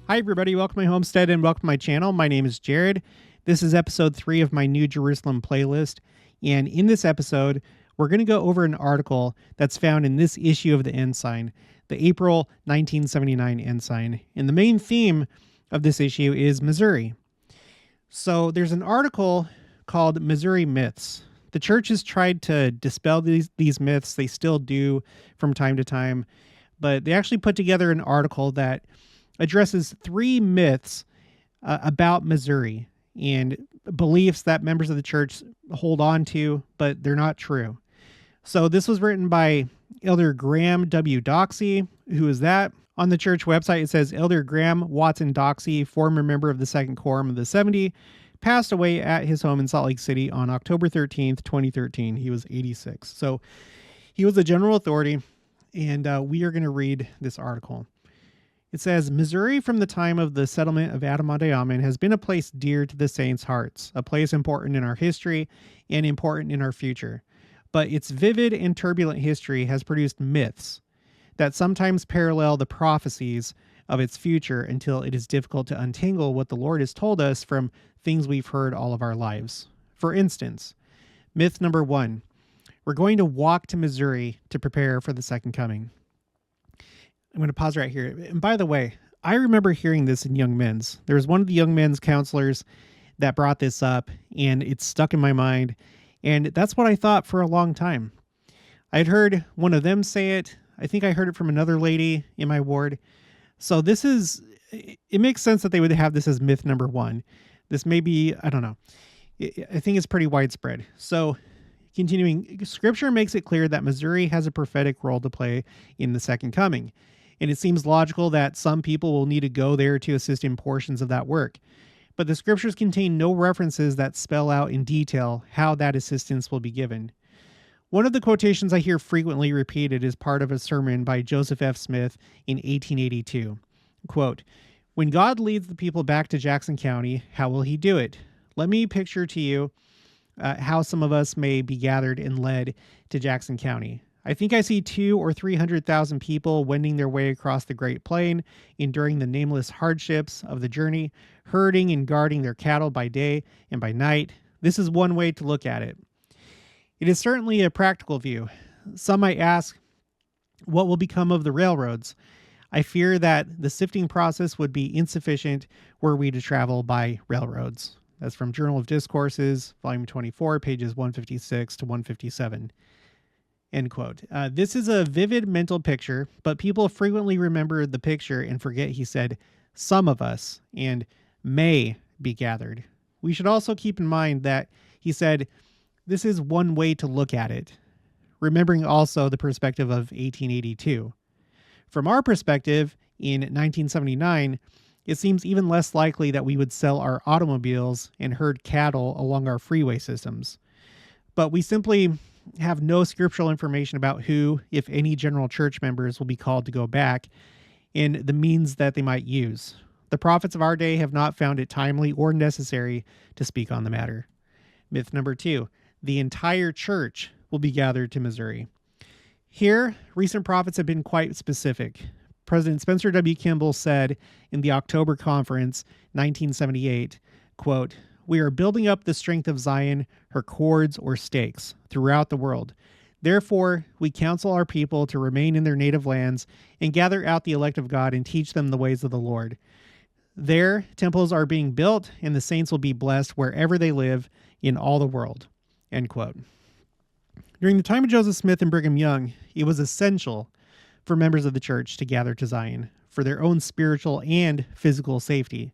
Hi, everybody. Welcome to my homestead and welcome to my channel. My name is Jared. This is episode 3 of my New Jerusalem playlist. And in this episode, we're going to go over an article that's found in this issue of the Ensign, the April 1979 Ensign. And the main theme of this issue is Missouri. So there's an article called Missouri Myths. The church has tried to dispel these myths. They still do from time to time. But they actually put together an article that addresses 3 myths about Missouri and beliefs that members of the church hold on to, but they're not true. So this was written by Elder Graham W. Doxey. Who is that? On the church website, it says Elder Graham Watson Doxey, former member of the Second Quorum of the 70, passed away at his home in Salt Lake City on October 13th, 2013. He was 86. So he was a general authority, and we are going to read this article. It says, Missouri from the time of the settlement of Adam-ondi-Ahman has been a place dear to the saints' hearts, a place important in our history and important in our future. But its vivid and turbulent history has produced myths that sometimes parallel the prophecies of its future until it is difficult to untangle what the Lord has told us from things we've heard all of our lives. For instance, myth number 1, we're going to walk to Missouri to prepare for the second coming. I'm going to pause right here. And by the way, I remember hearing this in Young Men's. There was one of the Young Men's counselors that brought this up, and it stuck in my mind. And that's what I thought for a long time. I'd heard one of them say it. I think I heard it from another lady in my ward. So it makes sense that they would have this as myth number 1. This may be, I don't know. I think it's pretty widespread. So continuing, Scripture makes it clear that Missouri has a prophetic role to play in the second coming. And it seems logical that some people will need to go there to assist in portions of that work. But the Scriptures contain no references that spell out in detail how that assistance will be given. One of the quotations I hear frequently repeated is part of a sermon by Joseph F. Smith in 1882. Quote, when God leads the people back to Jackson County, how will he do it? Let me picture to you how some of us may be gathered and led to Jackson County. I think I see 200,000 or 300,000 people wending their way across the Great Plain, enduring the nameless hardships of the journey, herding and guarding their cattle by day and by night. This is one way to look at it. It is certainly a practical view. Some might ask, what will become of the railroads? I fear that the sifting process would be insufficient were we to travel by railroads. That's from Journal of Discourses, volume 24, pages 156 to 157. End quote. This is a vivid mental picture, but people frequently remember the picture and forget he said, some of us, and may be gathered. We should also keep in mind that he said, this is one way to look at it, remembering also the perspective of 1882. From our perspective, in 1979, it seems even less likely that we would sell our automobiles and herd cattle along our freeway systems. But we simply have no scriptural information about who, if any, general church members will be called to go back and the means that they might use. The prophets of our day have not found it timely or necessary to speak on the matter. Myth number 2, the entire church will be gathered to Missouri. Here, recent prophets have been quite specific. President Spencer W. Kimball said in the October conference, 1978, quote, we are building up the strength of Zion, her cords or stakes, throughout the world. Therefore, we counsel our people to remain in their native lands and gather out the elect of God and teach them the ways of the Lord. There, temples are being built, and the saints will be blessed wherever they live in all the world. End quote. During the time of Joseph Smith and Brigham Young, it was essential for members of the church to gather to Zion for their own spiritual and physical safety.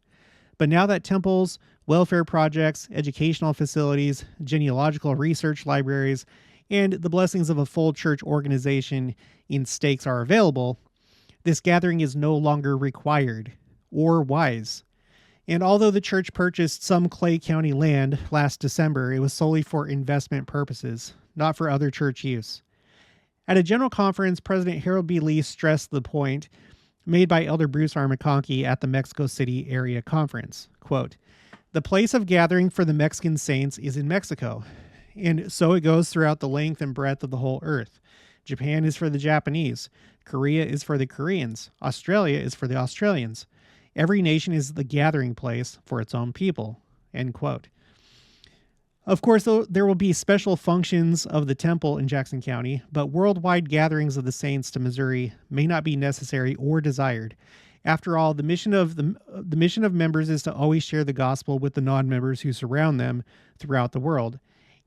But now that temples, welfare projects, educational facilities, genealogical research libraries, and the blessings of a full church organization in stakes are available, this gathering is no longer required or wise. And although the church purchased some Clay County land last December, it was solely for investment purposes, not for other church use. At a general conference, President Harold B. Lee stressed the point made by Elder Bruce R. McConkie at the Mexico City area conference. Quote, the place of gathering for the Mexican saints is in Mexico, and so it goes throughout the length and breadth of the whole earth. Japan is for the Japanese. Korea is for the Koreans. Australia is for the Australians. Every nation is the gathering place for its own people, end quote. Of course, there will be special functions of the temple in Jackson County, but worldwide gatherings of the saints to Missouri may not be necessary or desired. After all, the mission of members is to always share the gospel with the non-members who surround them throughout the world,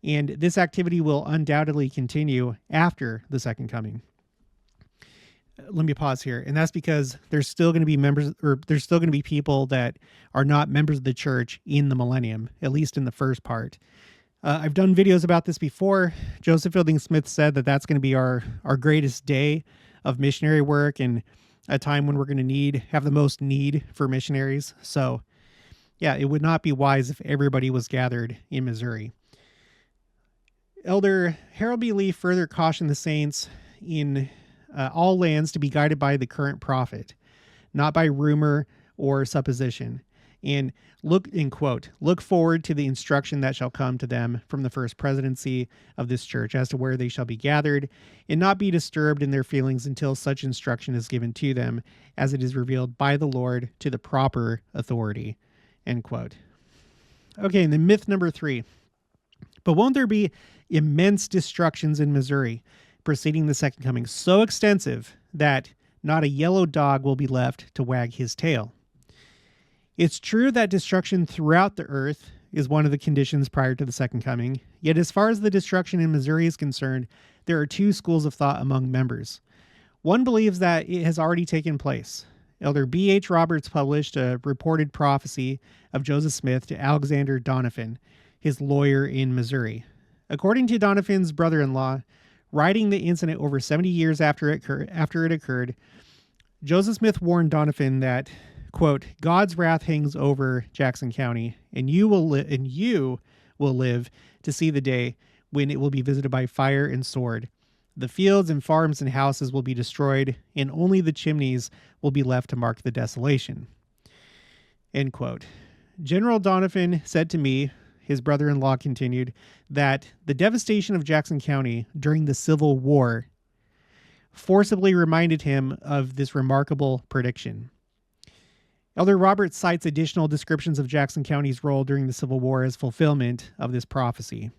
and this activity will undoubtedly continue after the second coming. Let me pause here, and that's because there's still going to be people that are not members of the church in the millennium, at least in the first part. I've done videos about this before. Joseph Fielding Smith said that that's going to be our greatest day of missionary work and a time when we're going to have the most need for missionaries. So yeah, it would not be wise if everybody was gathered in Missouri. Elder Harold B. Lee further cautioned the saints in all lands to be guided by the current prophet, not by rumor or supposition. And look forward to the instruction that shall come to them from the first presidency of this church as to where they shall be gathered, and not be disturbed in their feelings until such instruction is given to them as it is revealed by the Lord to the proper authority, end quote. Okay, and then myth number 3. But won't there be immense destructions in Missouri preceding the second coming, so extensive that not a yellow dog will be left to wag his tail? It's true that destruction throughout the earth is one of the conditions prior to the second coming, yet as far as the destruction in Missouri is concerned, there are two schools of thought among members. One believes that it has already taken place. Elder B.H. Roberts published a reported prophecy of Joseph Smith to Alexander Donovan, his lawyer in Missouri. According to Donovan's brother-in-law, writing the incident over 70 years after it occurred, Joseph Smith warned Donovan that, quote, God's wrath hangs over Jackson County, and you will live to see the day when it will be visited by fire and sword. The fields and farms and houses will be destroyed, and only the chimneys will be left to mark the desolation. End quote. General Donovan said to me, his brother-in-law continued, that the devastation of Jackson County during the Civil War forcibly reminded him of this remarkable prediction. Elder Roberts cites additional descriptions of Jackson County's role during the Civil War as fulfillment of this prophecy.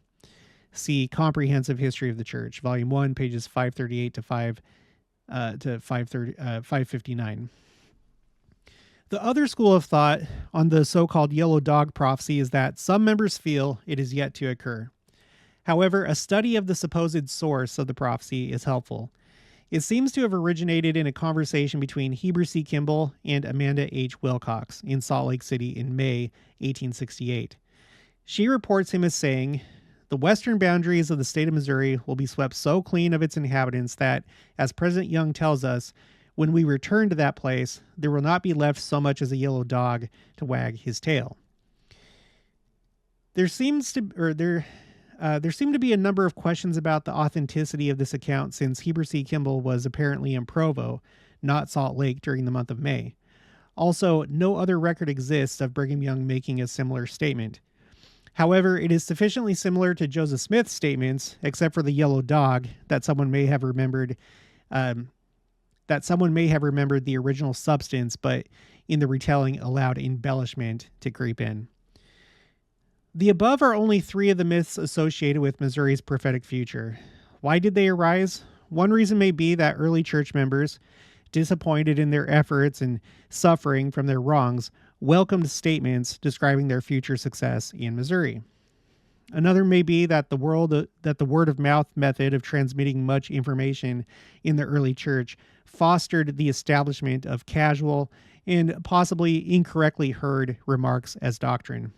See Comprehensive History of the Church, Volume 1, pages 538 to 559. The other school of thought on the so-called yellow dog prophecy is that some members feel it is yet to occur. However, a study of the supposed source of the prophecy is helpful. It seems to have originated in a conversation between Heber C. Kimball and Amanda H. Wilcox in Salt Lake City in May 1868. She reports him as saying, the western boundaries of the state of Missouri will be swept so clean of its inhabitants that, as President Young tells us, when we return to that place, there will not be left so much as a yellow dog to wag his tail. There seemed to be a number of questions about the authenticity of this account since Heber C. Kimball was apparently in Provo, not Salt Lake, during the month of May. Also, no other record exists of Brigham Young making a similar statement. However, it is sufficiently similar to Joseph Smith's statements, except for the yellow dog, that someone may have remembered the original substance, but in the retelling allowed embellishment to creep in. The above are only 3 of the myths associated with Missouri's prophetic future. Why did they arise? One reason may be that early church members, disappointed in their efforts and suffering from their wrongs, welcomed statements describing their future success in Missouri. Another may be that the word of mouth method of transmitting much information in the early church fostered the establishment of casual and possibly incorrectly heard remarks as doctrine.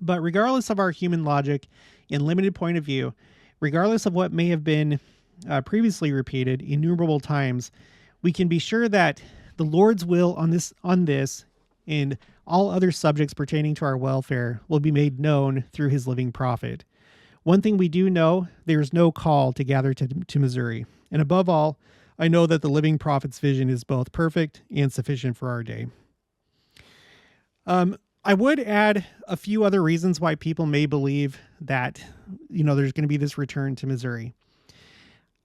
But regardless of our human logic and limited point of view, regardless of what may have been previously repeated innumerable times, we can be sure that the Lord's will on this and all other subjects pertaining to our welfare will be made known through his living prophet. One thing we do know, there is no call to gather to Missouri. And above all, I know that the living prophet's vision is both perfect and sufficient for our day. I would add a few other reasons why people may believe that, there's going to be this return to Missouri.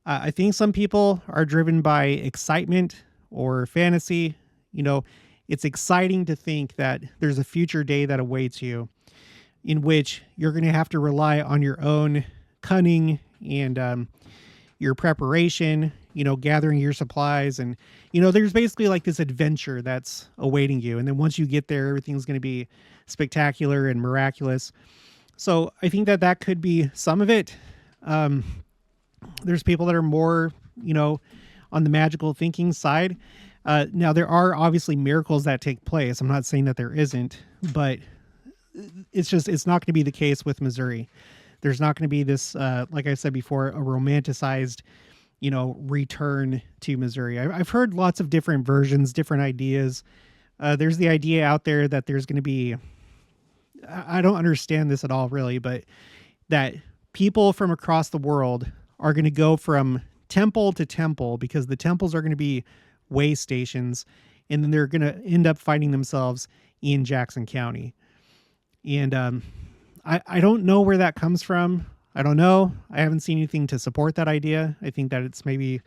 I think some people are driven by excitement or fantasy. it's exciting to think that there's a future day that awaits you in which you're going to have to rely on your own cunning and your preparation, gathering your supplies. And, there's basically like this adventure that's awaiting you. And then once you get there, everything's going to be spectacular and miraculous. So I think that could be some of it. There's people that are more, on the magical thinking side. Now, there are obviously miracles that take place. I'm not saying that there isn't, but it's not going to be the case with Missouri. There's not going to be this, like I said before, a romanticized, return to Missouri. I've heard lots of different versions, different ideas. There's the idea out there that there's going to be, I don't understand this at all really, but that people from across the world are going to go from temple to temple because the temples are going to be way stations, and then they're going to end up finding themselves in Jackson County. And I don't know where that comes from. I don't know. I haven't seen anything to support that idea. I think that it's maybe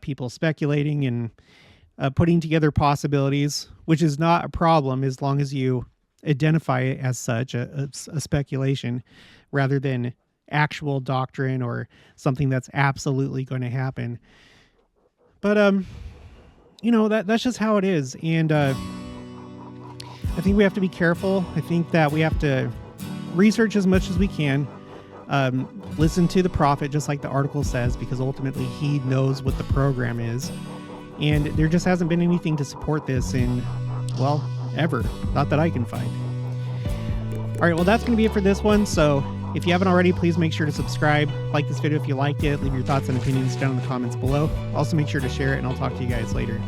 people speculating and putting together possibilities, which is not a problem as long as you identify it as such, a speculation, rather than actual doctrine or something that's absolutely going to happen. But, that's just how it is. And I think we have to be careful. I think that we have to research as much as we can. Listen to the prophet, just like the article says, because ultimately he knows what the program is. And there just hasn't been anything to support this in, well, ever. Not that I can find. All right, well, that's going to be it for this one. So if you haven't already, please make sure to subscribe, like this video if you liked it, leave your thoughts and opinions down in the comments below. Also make sure to share it, and I'll talk to you guys later.